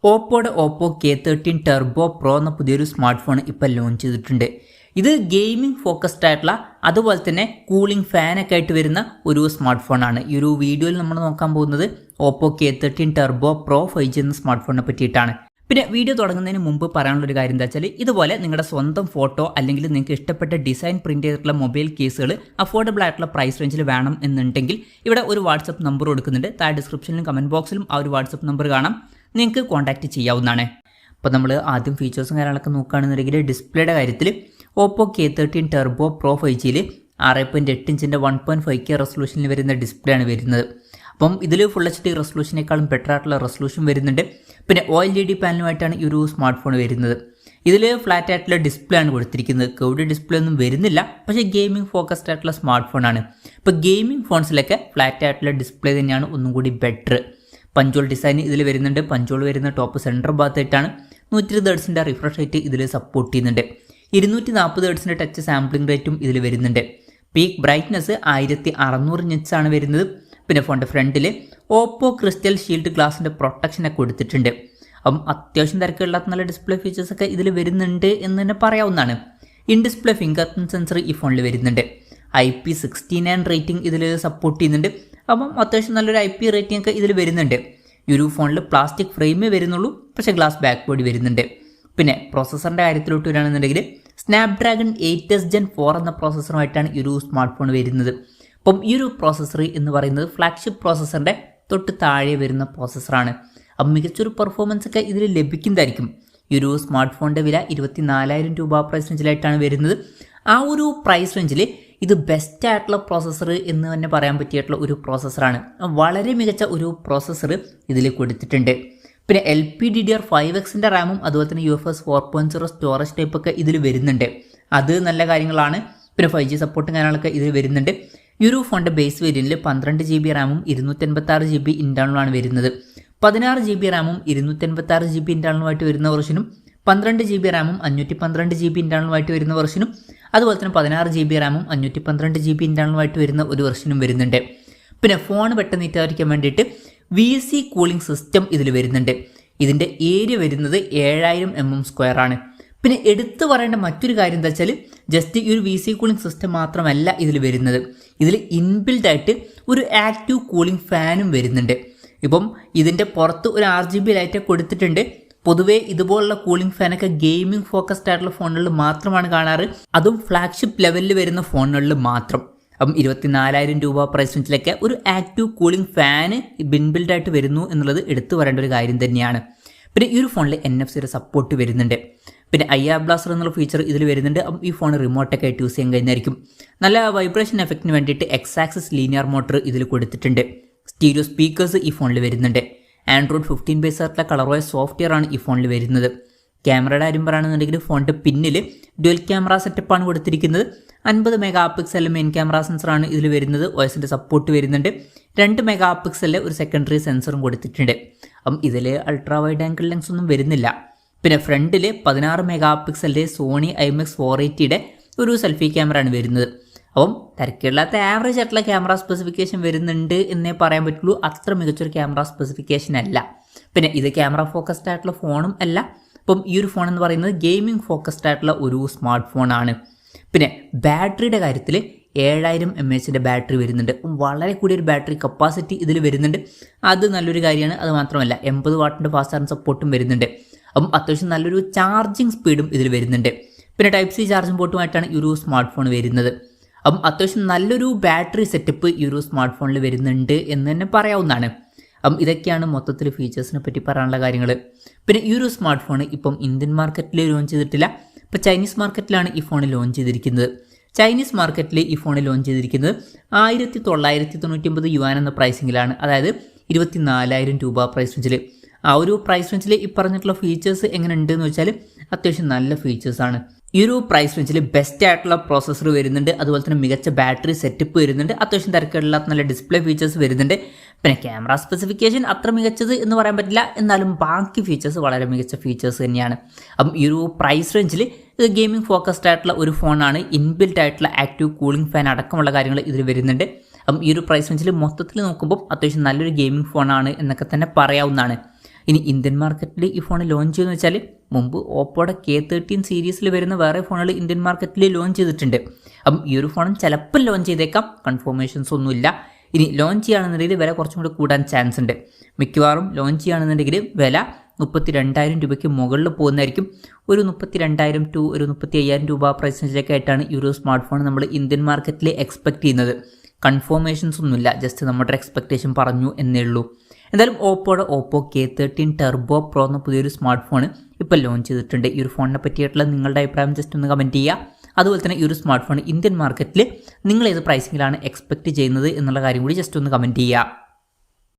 ഓപ്പോയുടെ Oppo K13 Turbo pro എന്ന പുതിയൊരു smart phone ഇപ്പോൾ ലോഞ്ച് ചെയ്തിട്ടുണ്ട്. ഇത് ഗെയിമിംഗ് ഫോക്കസ്ഡ് ആയിട്ടുള്ള അതുപോലെ തന്നെ കൂളിംഗ് ഫാനൊക്കെ ആയിട്ട് വരുന്ന ഒരു സ്മാർട്ട് ഫോണാണ്. ഈ ഒരു വീഡിയോയിൽ നമ്മൾ നോക്കാൻ പോകുന്നത് Oppo K13 Turbo pro 5G എന്ന സ്മാർട്ട് ഫോണിനെ പറ്റിയിട്ടാണ്. പിന്നെ വീഡിയോ തുടങ്ങുന്നതിന് മുമ്പ് പറയാനുള്ളൊരു കാര്യം എന്താ വെച്ചാൽ, ഇതുപോലെ നിങ്ങളുടെ സ്വന്തം ഫോട്ടോ അല്ലെങ്കിൽ നിങ്ങൾക്ക് ഇഷ്ടപ്പെട്ട ഡിസൈൻ പ്രിന്റ് ചെയ്തിട്ടുള്ള മൊബൈൽ കേസുകൾ അഫോർഡബിൾ ആയിട്ടുള്ള പ്രൈസ് റേഞ്ചിൽ വേണം എന്നുണ്ടെങ്കിൽ ഇവിടെ ഒരു വാട്സപ്പ് നമ്പർ കൊടുക്കുന്നുണ്ട്. താഴെ ഡിസ്ക്രിപ്ഷനിലും കമന്റ് ബോക്സിലും ആ ഒരു വാട്സപ്പ് നമ്പർ കാണാം, നിങ്ങൾക്ക് കോൺടാക്റ്റ് ചെയ്യാവുന്നതാണ്. അപ്പോൾ നമ്മൾ ആദ്യം ഫീച്ചേഴ്സും കാര്യങ്ങളൊക്കെ നോക്കുകയാണെന്നുണ്ടെങ്കിൽ ഡിസ്പ്ലേയുടെ കാര്യത്തിൽ ഓപ്പോ K13 ടെർബോ പ്രോ 5Gയിൽ 6.8 ഇഞ്ചിൻ്റെ 1.5K റെസൊല്യൂഷനിൽ വരുന്ന ഡിസ്പ്ലേ ആണ് വരുന്നത്. അപ്പം ഇതിൽ ഫുൾ HD റെസൊല്യൂഷനേക്കാളും ബെറ്റർ ആയിട്ടുള്ള റെസൊല്യൂഷൻ വരുന്നുണ്ട്. പിന്നെ OLED പാനലുമായിട്ടാണ് ഈ ഒരു സ്മാർട്ട് ഫോൺ വരുന്നത്. ഇതിൽ ഫ്ലാറ്റ് ആയിട്ടുള്ള ഡിസ്പ്ലേ ആണ് കൊടുത്തിരിക്കുന്നത്. കർവ്ഡ് ഡിസ്പ്ലേ ഒന്നും വരുന്നില്ല, പക്ഷേ ഗെയിമിംഗ് ഫോക്കസ്ഡ് ആയിട്ടുള്ള സ്മാർട്ട് ഫോണാണ്. ഇപ്പോൾ ഗെയിമിംഗ് ഫോൺസിലൊക്കെ ഫ്ലാറ്റ് ആയിട്ടുള്ള ഡിസ്പ്ലേ തന്നെയാണ് ഒന്നും കൂടി ബെറ്റർ. പഞ്ചോൾ ഡിസൈൻ ഇതിൽ വരുന്നുണ്ട്. പഞ്ചോൾ വരുന്ന ടോപ്പ് സെൻറ്റർ ഭാഗത്തായിട്ടാണ്. 120 ഹെർട്സിൻ്റെ റിഫ്രഷ് റേറ്റ് ഇതിൽ സപ്പോർട്ട് ചെയ്യുന്നുണ്ട്. 240 ഹെർട്സിൻ്റെ ടച്ച് സാമ്പിളിംഗ് റേറ്റും ഇതിൽ വരുന്നുണ്ട്. പീക്ക് ബ്രൈറ്റ്നസ് 1600 നിറ്റ്സ് ആണ് വരുന്നത്. പിന്നെ ഫോണിൻ്റെ ഫ്രണ്ടിൽ ഓപ്പോ ക്രിസ്റ്റൽ ഷീൽഡ് ഗ്ലാസിൻ്റെ പ്രൊട്ടക്ഷനൊക്കെ കൊടുത്തിട്ടുണ്ട്. അപ്പം അത്യാവശ്യം തിരക്കില്ലാത്ത നല്ല ഡിസ്പ്ലേ ഫീച്ചേഴ്സൊക്കെ ഇതിൽ വരുന്നുണ്ട് എന്ന് തന്നെ പറയാവുന്നതാണ്. In display finger print sensor ഈ ഫോണിൽ വരുന്നുണ്ട്. IP69 റേറ്റിംഗ് ഇതിൽ സപ്പോർട്ട് ചെയ്യുന്നുണ്ട്. അപ്പം അത്യാവശ്യം നല്ലൊരു IP റേറ്റിംഗ് ഒക്കെ ഇതിൽ വരുന്നുണ്ട്. ഈ ഒരു ഫോണിൽ പ്ലാസ്റ്റിക് ഫ്രെയിമേ വരുന്നുള്ളൂ, പക്ഷേ ഗ്ലാസ് ബാക്ക് ബോഡി വരുന്നുണ്ട്. പിന്നെ പ്രോസസ്സറിൻ്റെ കാര്യത്തിലോട്ട് വരികയാണെന്നുണ്ടെങ്കിൽ സ്നാപ്ഡ്രാഗൺ 8s Gen 4 എന്ന പ്രോസസ്സറുമായിട്ടാണ് ഈ ഒരു സ്മാർട്ട് ഫോൺ വരുന്നത്. അപ്പം ഈ ഒരു പ്രോസസ്സർ എന്ന് പറയുന്നത് ഫ്ലാഗ്ഷിപ്പ് പ്രോസസ്സറിൻ്റെ തൊട്ട് താഴെ വരുന്ന പ്രോസസ്സറാണ്. അപ്പം മികച്ചൊരു പെർഫോമൻസ് ഒക്കെ ഇതിൽ ലഭിക്കുന്നതായിരിക്കും. ഈ ഒരു സ്മാർട്ട് ഫോണിൻ്റെ വില 24,000 രൂപ പ്രൈസ് റേഞ്ചിലായിട്ടാണ് വരുന്നത്. ആ ഒരു പ്രൈസ് റേഞ്ചിൽ ഇത് ബെസ്റ്റ് ആയിട്ടുള്ള പ്രോസസ്സർ എന്ന് തന്നെ പറയാൻ പറ്റിയിട്ടുള്ള ഒരു പ്രോസസ്സറാണ്. വളരെ മികച്ച ഒരു പ്രോസസ്സർ ഇതിൽ കൊടുത്തിട്ടുണ്ട്. പിന്നെ LPDDR5Xൻ്റെ റാമും അതുപോലെ തന്നെ UFS 4.0 സ്റ്റോറേജ് ടൈപ്പൊക്കെ ഇതിൽ വരുന്നുണ്ട്. അത് നല്ല കാര്യങ്ങളാണ്. പിന്നെ 5G സപ്പോർട്ടും കാര്യങ്ങളൊക്കെ ഇതിൽ വരുന്നുണ്ട്. ഈ ഒരു ഫോണിൻ്റെ ബേസ് വേരിയൻറ്റിൽ 12 GB റാമും 256 GB ഇൻറ്റേർണലുമാണ് വരുന്നത്. 16 GB റാമും 256 GB ഇൻറ്റേർണലുമായിട്ട് വരുന്ന വെർഷനും 12 GB റാമും 512 GB ഇൻറ്റേർണലുമായിട്ട് വരുന്ന വെർഷനും അതുപോലെ തന്നെ 16 GB റാമും 512 GB ഇൻറ്റേർണലുമായിട്ട് വരുന്ന ഒരു വെർഷനും വരുന്നുണ്ട്. പിന്നെ ഫോൺ പെട്ടെന്ന് നീറ്റായിരിക്കാൻ വേണ്ടിയിട്ട് VC കൂളിംഗ് സിസ്റ്റം ഇതിൽ വരുന്നുണ്ട്. ഇതിൻ്റെ ഏരിയ വരുന്നത് 7000 mm² ആണ്. പിന്നെ എടുത്തു പറയേണ്ട മറ്റൊരു കാര്യം എന്താ വെച്ചാൽ, ജസ്റ്റ് ഈ ഒരു VC കൂളിംഗ് സിസ്റ്റം മാത്രമല്ല ഇതിൽ വരുന്നത്. ഇതിൽ ഇൻബിൽഡ് ആയിട്ട് ഒരു ആക്റ്റീവ് കൂളിംഗ് ഫാനും വരുന്നുണ്ട്. ഇപ്പം ഇതിൻ്റെ പുറത്ത് ഒരു RGB ലൈറ്റ് കൊടുത്തിട്ടുണ്ട്. പൊതുവേ ഇതുപോലുള്ള കൂളിംഗ് ഫാനൊക്കെ ഗെയിമിംഗ് ഫോക്കസ്ഡ് ആയിട്ടുള്ള ഫോണുകളിൽ മാത്രമാണ് കാണാറ്, അതും ഫ്ലാഗ്ഷിപ്പ് ലെവലിൽ വരുന്ന ഫോണുകളിൽ മാത്രം. അപ്പം 24,000 രൂപ പ്രൈസ് റേഞ്ചിലൊക്കെ ഒരു ആക്റ്റീവ് കൂളിംഗ് ഫാന് ബിൻബിൽഡായിട്ട് വരുന്നു എന്നുള്ളത് എടുത്തു പറയേണ്ട ഒരു കാര്യം തന്നെയാണ്. പിന്നെ ഈ ഒരു ഫോണിൽ NFC സപ്പോർട്ട് വരുന്നുണ്ട്. പിന്നെ IR ബ്ലാസ്റ്റർ എന്നുള്ള ഫീച്ചർ ഇതിൽ വരുന്നുണ്ട്. അപ്പം ഈ ഫോൺ റിമോട്ടൊക്കെ ആയിട്ട് യൂസ് ചെയ്യാൻ കഴിഞ്ഞായിരിക്കും. നല്ല വൈബ്രേഷൻ എഫക്റ്റിന് വേണ്ടിയിട്ട് X-ആക്സിസ് ലീനിയർ മോട്ടർ ഇതിൽ കൊടുത്തിട്ടുണ്ട്. സ്റ്റീരിയോ സ്പീക്കേഴ്സ് ഈ ഫോണിൽ വരുന്നുണ്ട്. ആൻഡ്രോയിഡ് 15 ബേസ് ആയിട്ടുള്ള കളർവൈസ് സോഫ്റ്റ്വെയർ ആണ് ഈ ഫോണിൽ വരുന്നത്. ക്യാമറയുടെ കാര്യം പറയുകയാണെന്നുണ്ടെങ്കിൽ ഫോണിൻ്റെ പിന്നിൽ ഡ്യുവൽ ക്യാമറ സെറ്റപ്പാണ് കൊടുത്തിരിക്കുന്നത്. 50 MP മെയിൻ ക്യാമറ സെൻസറാണ് ഇതിൽ വരുന്നത്. OSൻ്റെ സപ്പോർട്ട് വരുന്നുണ്ട്. 2 MP ഒരു സെക്കൻഡറി സെൻസറും കൊടുത്തിട്ടുണ്ട്. അപ്പം ഇതിൽ അൾട്രാ വൈഡ് ആംഗിൾ ലെൻസ് ഒന്നും വരുന്നില്ല. പിന്നെ ഫ്രണ്ടിൽ 16 MP സോണി IMX 480യുടെ ഒരു സെൽഫി ക്യാമറ ആണ് വരുന്നത്. അപ്പം തിരക്കില്ലാത്ത ആവറേജ് ആയിട്ടുള്ള ക്യാമറ സ്പെസിഫിക്കേഷൻ വരുന്നുണ്ട് എന്നേ പറയാൻ പറ്റുള്ളൂ. അത്ര മികച്ചൊരു ക്യാമറ സ്പെസിഫിക്കേഷൻ അല്ല. പിന്നെ ഇത് ക്യാമറ ഫോക്കസ്ഡ് ആയിട്ടുള്ള ഫോണും അല്ല. അപ്പം ഈ ഒരു ഫോൺ എന്ന് പറയുന്നത് ഗെയിമിംഗ് ഫോക്കസ്ഡ് ആയിട്ടുള്ള ഒരു സ്മാർട്ട് ഫോണാണ്. പിന്നെ ബാറ്ററിയുടെ കാര്യത്തിൽ 7000 mAhൻ്റെ ബാറ്ററി വരുന്നുണ്ട്. വളരെ കൂടിയൊരു ബാറ്ററി കപ്പാസിറ്റി ഇതിൽ വരുന്നുണ്ട്. അത് നല്ലൊരു കാര്യമാണ്. അത് മാത്രമല്ല 80 വാട്ടിൻ്റെ ഫാസ്റ്റ് ചാർജിങ് സപ്പോർട്ടും വരുന്നുണ്ട്. അപ്പം അത്യാവശ്യം നല്ലൊരു ചാർജിങ് സ്പീഡും ഇതിൽ വരുന്നുണ്ട്. പിന്നെ Type-C ചാർജിങ് പോർട്ടുമായിട്ടാണ് ഈ ഒരു സ്മാർട്ട് ഫോൺ വരുന്നത്. അപ്പം അത്യാവശ്യം നല്ലൊരു ബാറ്ററി സെറ്റപ്പ് ഈ ഒരു സ്മാർട്ട് ഫോണിൽ വരുന്നുണ്ട് എന്ന് തന്നെ പറയാവുന്നതാണ്. അപ്പം ഇതൊക്കെയാണ് മൊത്തത്തിൽ ഫീച്ചേഴ്സിനെ പറ്റി പറയാനുള്ള കാര്യങ്ങൾ. പിന്നെ ഈ ഒരു സ്മാർട്ട് ഫോൺ ഇപ്പം ഇന്ത്യൻ മാർക്കറ്റിൽ ലോഞ്ച് ചെയ്തിട്ടില്ല. ഇപ്പോൾ ചൈനീസ് മാർക്കറ്റിലാണ് ഈ ഫോൺ ലോഞ്ച് ചെയ്തിരിക്കുന്നത്. ചൈനീസ് മാർക്കറ്റിൽ ഈ ഫോൺ ലോഞ്ച് ചെയ്തിരിക്കുന്നത് 1999 യുവാൻ എന്ന പ്രൈസിങ്ങിലാണ്, അതായത് 24,000 രൂപ പ്രൈസ് റേഞ്ചിൽ. ആ ഒരു പ്രൈസ് റേഞ്ചിൽ ഈ പറഞ്ഞിട്ടുള്ള ഫീച്ചേഴ്സ് എങ്ങനെ ഉണ്ടെന്ന് വെച്ചാൽ അത്യാവശ്യം നല്ല ഫീച്ചേഴ്സാണ്. ഈ ഒരു പ്രൈസ് റേഞ്ചിൽ ബെസ്റ്റ് ആയിട്ടുള്ള പ്രോസസ്സർ വരുന്നുണ്ട്. അതുപോലെ തന്നെ മികച്ച ബാറ്ററി സെറ്റപ്പ് വരുന്നുണ്ട്. അത്യാവശ്യം തിരക്കില്ലാത്ത നല്ല ഡിസ്പ്ലേ ഫീച്ചേഴ്സ് വരുന്നുണ്ട്. പിന്നെ ക്യാമറ സ്പെസിഫിക്കേഷൻ അത്ര മികച്ചത് എന്ന് പറയാൻ പറ്റില്ല, എന്നാലും ബാക്കി ഫീച്ചേഴ്സ് വളരെ മികച്ച ഫീച്ചേഴ്സ് തന്നെയാണ്. അപ്പം ഈ ഒരു പ്രൈസ് റേഞ്ചിൽ ഇത് ഗെയിമിംഗ് ഫോക്കസ്ഡ് ആയിട്ടുള്ള ഒരു ഫോണാണ്. ഇൻബിൽറ്റ് ആയിട്ടുള്ള ആക്റ്റീവ് കൂളിംഗ് ഫാൻ അടക്കമുള്ള കാര്യങ്ങൾ ഇതിൽ വരുന്നുണ്ട്. അപ്പം ഈ ഒരു പ്രൈസ് റേഞ്ചിൽ മൊത്തത്തിൽ നോക്കുമ്പോൾ അത്യാവശ്യം നല്ലൊരു ഗെയിമിംഗ് ഫോണാണ് എന്നൊക്കെ തന്നെ പറയാവുന്നതാണ്. ഇനി ഇന്ത്യൻ മാർക്കറ്റിൽ ഈ ഫോൺ ലോഞ്ച് ചെയ്യുമെന്ന് വെച്ചാൽ മുമ്പ് ഓപ്പോയുടെ K13 സീരീസിൽ വരുന്ന വേറെ ഫോണുകൾ ഇന്ത്യൻ മാർക്കറ്റിൽ ലോഞ്ച് ചെയ്തിട്ടുണ്ട്. അപ്പം ഈ ഒരു ഫോണും ചിലപ്പോൾ ലോഞ്ച് ചെയ്തേക്കാം, കൺഫർമേഷൻസ് ഒന്നുമില്ല. ഇനി ലോഞ്ച് ചെയ്യുകയാണെന്നുണ്ടെങ്കിൽ വില കുറച്ചും കൂടി കൂടാൻ ചാൻസ് ഉണ്ട്. മിക്കവാറും ലോഞ്ച് ചെയ്യുകയാണെന്നുണ്ടെങ്കിൽ വില 32,000 രൂപയ്ക്ക് മുകളിൽ പോകുന്നതായിരിക്കും. ഒരു 32,000 ടു ഒരു 35,000 രൂപ പ്രൈസ് റേഞ്ചിലേക്കായിട്ടാണ് ഈ ഒരു സ്മാർട്ട് ഫോൺ നമ്മൾ ഇന്ത്യൻ മാർക്കറ്റിൽ എക്സ്പെക്ട് ചെയ്യുന്നത്. കൺഫർമേഷൻസ് ഒന്നുമില്ല, ജസ്റ്റ് നമ്മുടെ എക്സ്പെക്ടേഷൻ പറഞ്ഞു എന്നേ ഉള്ളൂ. എന്തായാലും ഓപ്പോയുടെ ഓപ്പോ K13 ടെർബോ പ്രോ എന്ന പുതിയൊരു സ്മാർട്ട് ഫോൺ ഇപ്പോൾ ലോഞ്ച് ചെയ്തിട്ടുണ്ട്. ഈ ഒരു ഫോണിനെ പറ്റിയിട്ടുള്ള നിങ്ങളുടെ അഭിപ്രായം ജസ്റ്റ് ഒന്ന് കമൻറ്റ് ചെയ്യുക. അതുപോലെ തന്നെ ഈ ഒരു സ്മാർട്ട് ഫോൺ ഇന്ത്യൻ മാർക്കറ്റിൽ നിങ്ങൾ ഏത് പ്രൈസിങ്ങിലാണ് എക്സ്പെക്ട് ചെയ്യുന്നത് എന്നുള്ള കാര്യം കൂടി ജസ്റ്റ് ഒന്ന് കമൻറ്റ് ചെയ്യുക.